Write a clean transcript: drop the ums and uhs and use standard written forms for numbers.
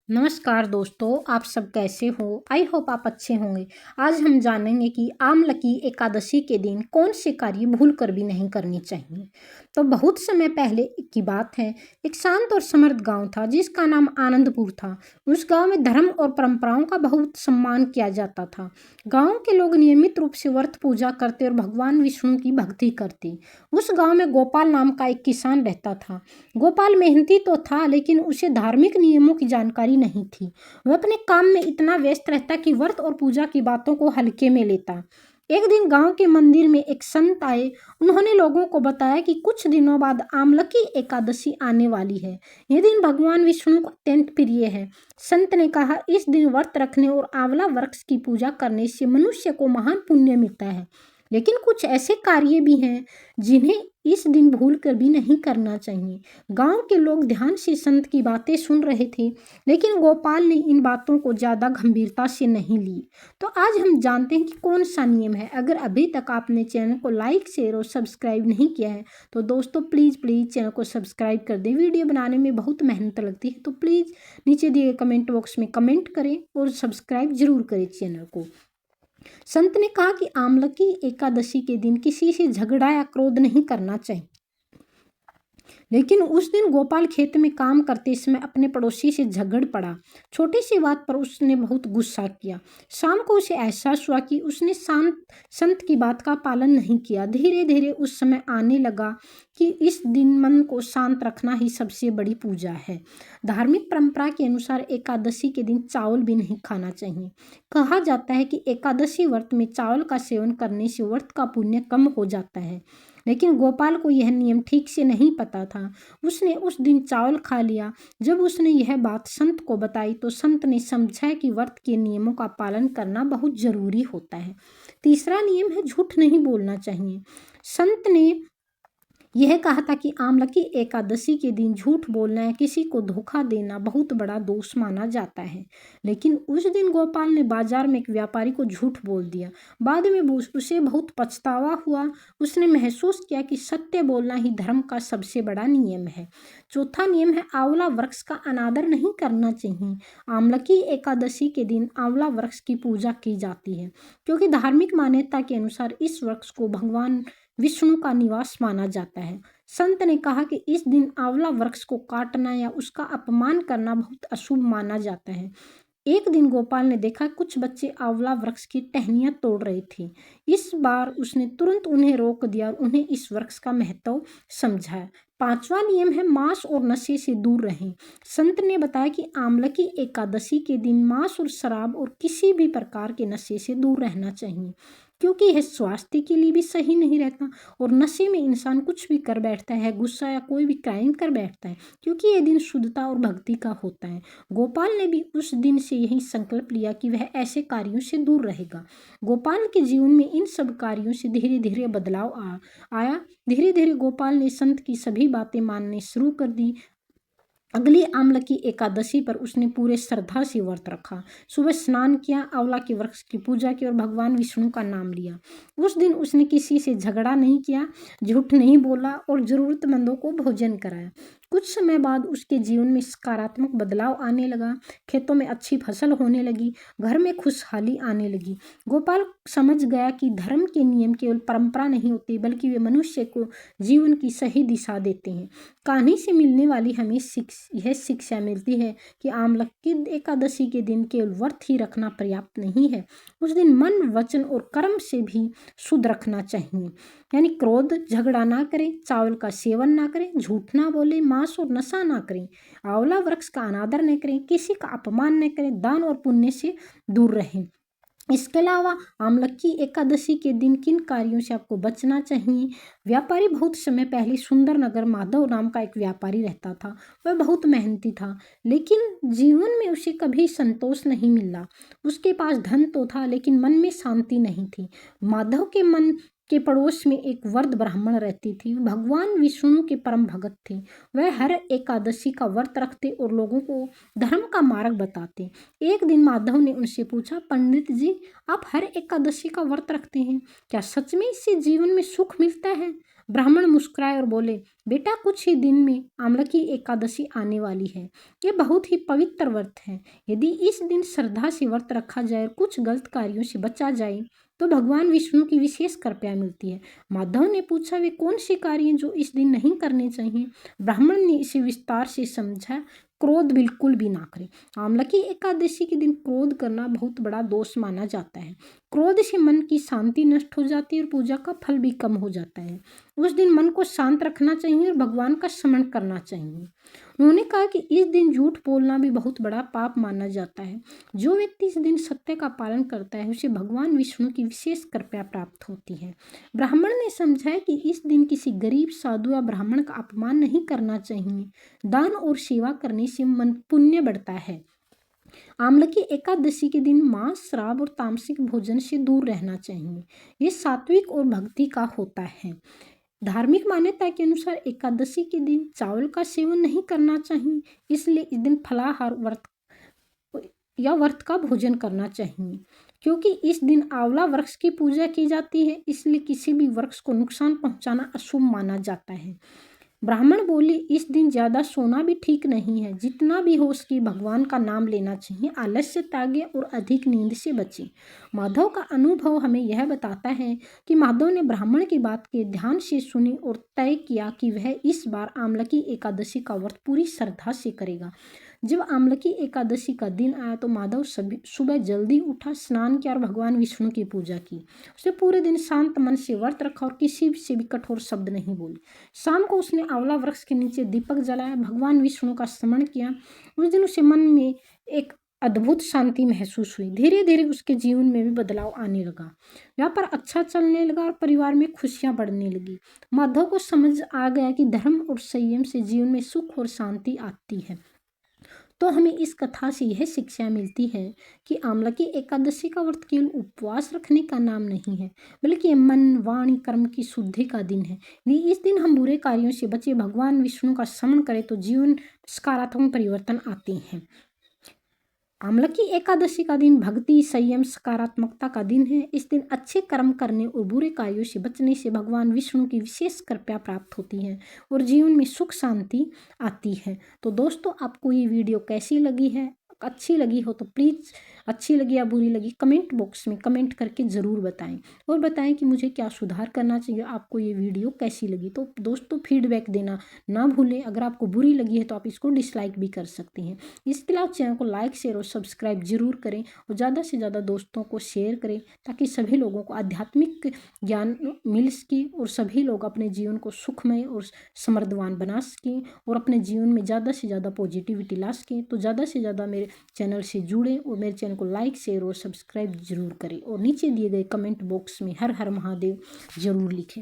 नमस्कार दोस्तों, आप सब कैसे हो? आई होप आप अच्छे होंगे। आज हम जानेंगे कि आमलकी एकादशी के दिन कौन से कार्य भूल कर भी नहीं करनी चाहिए। तो बहुत समय पहले की बात है, एक शांत और समृद्ध गांव था जिसका नाम आनंदपुर था। उस गांव में धर्म और परंपराओं का बहुत सम्मान किया जाता था। गांव के लोग नियमित रूप से व्रत पूजा करते और भगवान विष्णु की भक्ति करते। उस गांव में गोपाल नाम का एक किसान रहता था। गोपाल मेहनती तो था, लेकिन उसे धार्मिक नियमों की जानकारी नहीं थी। वह अपने काम में इतना व्यस्त रहता कि व्रत और पूजा की बातों को हल्के में लेता। एक दिन गांव के मंदिर में एक संत आए। उन्होंने लोगों को बताया कि कुछ दिनों बाद आमलकी एकादशी आने वाली है। यह दिन भगवान विष्णु को अत्यंत प्रिय है। संत ने कहा, इस दिन व्रत रखने और आंवला वृक्ष की पूजा करने से मनुष्य को महान पुण्य मिलता है। लेकिन कुछ ऐसे कार्य भी हैं जिन्हें इस दिन भूल कर भी नहीं करना चाहिए। गांव के लोग ध्यान से संत की बातें सुन रहे थे, लेकिन गोपाल ने इन बातों को ज़्यादा गंभीरता से नहीं ली। तो आज हम जानते हैं कि कौन सा नियम है। अगर अभी तक आपने चैनल को लाइक, शेयर और सब्सक्राइब नहीं किया है तो दोस्तों प्लीज़ चैनल को सब्सक्राइब कर दें। वीडियो बनाने में बहुत मेहनत लगती है, तो प्लीज़ नीचे दिए कमेंट बॉक्स में कमेंट करें और सब्सक्राइब जरूर करें चैनल को। संत ने कहा कि आमलकी एकादशी के दिन किसी से झगड़ा या क्रोध नहीं करना चाहिए। लेकिन उस दिन गोपाल खेत में काम करते समय अपने पड़ोसी से झगड़ पड़ा। छोटी सी बात पर उसने बहुत गुस्सा किया। शाम को उसे एहसास हुआ कि उसने संत की बात का पालन नहीं किया। धीरे धीरे उस समय आने लगा कि इस दिन मन को शांत रखना ही सबसे बड़ी पूजा है। धार्मिक परंपरा के अनुसार एकादशी के दिन चावल भी नहीं खाना चाहिए। कहा जाता है कि एकादशी व्रत में चावल का सेवन करने से व्रत का पुण्य कम हो जाता है। लेकिन गोपाल को यह नियम ठीक से नहीं पता था। उसने उस दिन चावल खा लिया। जब उसने यह बात संत को बताई तो संत ने समझा कि व्रत के नियमों का पालन करना बहुत जरूरी होता है। तीसरा नियम है, झूठ नहीं बोलना चाहिए। संत ने यह कहा था कि आमलकी एकादशी के दिन झूठ बोलना या किसी को धोखा देना बहुत बड़ा दोष माना जाता है। लेकिन उस दिन गोपाल ने बाजार में एक व्यापारी को झूठ बोल दिया। बाद में उसे बहुत पछतावा हुआ। उसने महसूस किया कि सत्य बोलना ही धर्म का सबसे बड़ा नियम है। चौथा नियम है, आंवला वृक्ष का अनादर नहीं करना चाहिए। आमलकी एकादशी के दिन आंवला वृक्ष की पूजा की जाती है, क्योंकि धार्मिक मान्यता के अनुसार इस वृक्ष को भगवान विष्णु का निवास माना जाता है। संत ने कहा कि इस दिन आंवला वृक्ष को काटना या उसका अपमान करना बहुत अशुभ माना जाता है। एक दिन गोपाल ने देखा कुछ बच्चे आंवला वृक्ष की टहनियां तोड़ रहे थे। इस बार उसने तुरंत उन्हें रोक दिया और उन्हें इस वृक्ष का महत्व समझाया। पांचवा नियम है, मांस और नशे से दूर रहें। संत ने बताया कि आमलकी एकादशी के दिन मांस और शराब और किसी भी प्रकार के नशे से दूर रहना चाहिए, क्योंकि यह स्वास्थ्य के लिए भी सही नहीं रहता। और नशे में इंसान कुछ भी कर बैठता है, गुस्सा या कोई भी क्राइम कर बैठता है, क्योंकि यह दिन शुद्धता और भक्ति का होता है। गोपाल ने भी उस दिन से यही संकल्प लिया कि वह ऐसे कार्यों से दूर रहेगा। गोपाल के जीवन में इन सब कार्यों से धीरे धीरे बदलाव आया। धीरे धीरे गोपाल ने संत की सभी बातें माननी शुरू कर दी। अगली आमलकी एकादशी पर उसने पूरे श्रद्धा से व्रत रखा। सुबह स्नान किया, आंवला के वृक्ष की पूजा की और भगवान विष्णु का नाम लिया। उस दिन उसने किसी से झगड़ा नहीं किया, झूठ नहीं बोला और जरूरतमंदों को भोजन कराया। कुछ समय बाद उसके जीवन में सकारात्मक बदलाव आने लगा। खेतों में अच्छी फसल होने लगी, घर में खुशहाली आने लगी। गोपाल समझ गया कि धर्म के नियम केवल परंपरा नहीं होती, बल्कि वे मनुष्य को जीवन की सही दिशा देते हैं। कहानी से मिलने वाली हमें यह शिक्षा मिलती है कि आमलकी एकादशी के दिन केवल व्रत ही रखना पर्याप्त नहीं है। उस दिन मन, वचन और कर्म से भी शुद्ध रखना चाहिए। यानी क्रोध, झगड़ा ना करें, चावल का सेवन ना करें, झूठ ना बोले, मांस और नशा ना करें, आंवला वृक्ष का अनादर न करें, किसी का अपमान न करें, दान और पुण्य से दूर रहें। इसके अलावा आमलकी एकादशी के दिन किन कार्यों से आपको बचना चाहिए। व्यापारी बहुत समय पहले सुंदरनगर माधव नाम का एक व्यापारी रहता था। वह बहुत मेहनती था, लेकिन जीवन में उसे कभी संतोष नहीं मिला। उसके पास धन तो था, लेकिन मन में शांति नहीं थी। माधव के मन के पड़ोस में एक वृद्ध ब्राह्मण रहती थी। भगवान विष्णु के परम भगत थे। वह हर एकादशी का व्रत रखते और लोगों को धर्म का मार्ग बताते। एक दिन माधव ने उनसे पूछा, पंडित जी, आप हर एकादशी का व्रत रखते हैं, क्या सच में इससे जीवन में सुख मिलता है? ब्राह्मण मुस्कुराए और बोले, बेटा कुछ ही दिन में आमलकी एकादशी आने वाली है। ये बहुत ही पवित्र व्रत है। यदि इस दिन श्रद्धा से व्रत रखा जाए और कुछ गलत कार्यों से बचा जाए तो भगवान विष्णु की विशेष कृपा मिलती है। माधव ने पूछा, वे कौन से कार्य हैं जो इस दिन नहीं करने चाहिए? ब्राह्मण ने इसे विस्तार से समझा। क्रोध बिल्कुल भी ना करें। आमलकी एकादशी के दिन क्रोध करना बहुत बड़ा दोष माना जाता है। क्रोध से मन की शांति नष्ट हो जाती है और पूजा का फल भी कम हो जाता है। उस दिन मन को शांत रखना चाहिए और भगवान का स्मरण करना चाहिए। उन्होंने कहा कि इस दिन झूठ बोलना भी बहुत बड़ा पाप माना जाता है। जो व्यक्ति इस दिन सत्य का पालन करता है उसे भगवान विष्णु की विशेष कृपा प्राप्त होती है। ब्राह्मण ने समझाया कि इस दिन किसी गरीब, साधु या ब्राह्मण का अपमान नहीं करना चाहिए। दान और सेवा करने से मन पुण्य बढ़ता है। आमलकी एकादशी के दिन मांस, शराब और तामसिक भोजन से दूर रहना चाहिए। ये सात्विक और भक्ति का होता है। धार्मिक मान्यता के अनुसार एकादशी के दिन चावल का सेवन नहीं करना चाहिए, इसलिए इस दिन फलाहार व्रत का भोजन करना चाहिए। क्योंकि इस दिन आंवला वृक्ष की पूजा की जाती है, इसलिए किसी भी वृक्ष को नुकसान पहुंचाना अशुभ माना जाता है। ब्राह्मण बोले, इस दिन ज़्यादा सोना भी ठीक नहीं है। जितना भी हो सके भगवान का नाम लेना चाहिए। आलस्य त्यागे और अधिक नींद से बचें। माधव का अनुभव हमें यह बताता है कि माधव ने ब्राह्मण की बात के ध्यान से सुनी और तय किया कि वह इस बार आमलकी एकादशी का व्रत पूरी श्रद्धा से करेगा। जब आमलकी एकादशी का दिन आया तो माधव सुबह जल्दी उठा, स्नान किया और भगवान विष्णु की पूजा की। उसने पूरे दिन शांत मन से व्रत रखा और किसी से भी कठोर शब्द नहीं बोले। शाम को उसने आंवला वृक्ष के नीचे दीपक जलाया, भगवान विष्णु का स्मरण किया। उस दिन उसे मन में एक अद्भुत शांति महसूस हुई। धीरे धीरे उसके जीवन में भी बदलाव आने लगा। व्यापार अच्छा चलने लगा और परिवार में खुशियां बढ़ने लगी। माधव को समझ आ गया कि धर्म और संयम से जीवन में सुख और शांति आती है। तो हमें इस कथा से यह शिक्षा मिलती है कि आमलकी एकादशी का व्रत केवल उपवास रखने का नाम नहीं है, बल्कि मन, वाणी, कर्म की शुद्धि का दिन है। यदि इस दिन हम बुरे कार्यों से बचे, भगवान विष्णु का स्मरण करें तो जीवन सकारात्मक परिवर्तन आते हैं। आमलकी एकादशी का दिन भक्ति, संयम, सकारात्मकता का दिन है। इस दिन अच्छे कर्म करने और बुरे कार्यों से बचने से भगवान विष्णु की विशेष कृपा प्राप्त होती है और जीवन में सुख शांति आती है। तो दोस्तों, आपको ये वीडियो कैसी लगी है? अच्छी लगी हो तो प्लीज़, अच्छी लगी या बुरी लगी, कमेंट बॉक्स में कमेंट करके ज़रूर बताएं और बताएं कि मुझे क्या सुधार करना चाहिए, आपको ये वीडियो कैसी लगी। तो दोस्तों, फीडबैक देना ना भूलें। अगर आपको बुरी लगी है तो आप इसको डिसलाइक भी कर सकते हैं। इसके अलावा चैनल को लाइक, शेयर और सब्सक्राइब जरूर करें और ज़्यादा से ज़्यादा दोस्तों को शेयर करें ताकि सभी लोगों को आध्यात्मिक ज्ञान मिल सके और सभी लोग अपने जीवन को सुखमय और समृद्धवान बना सकें और अपने जीवन में ज़्यादा से ज़्यादा पॉजिटिविटी ला सकें। तो ज़्यादा से ज़्यादा मेरे चैनल से जुड़ें और मेरे चैनल को लाइक, शेयर और सब्सक्राइब जरूर करें और नीचे दिए गए कमेंट बॉक्स में हर हर महादेव जरूर लिखें।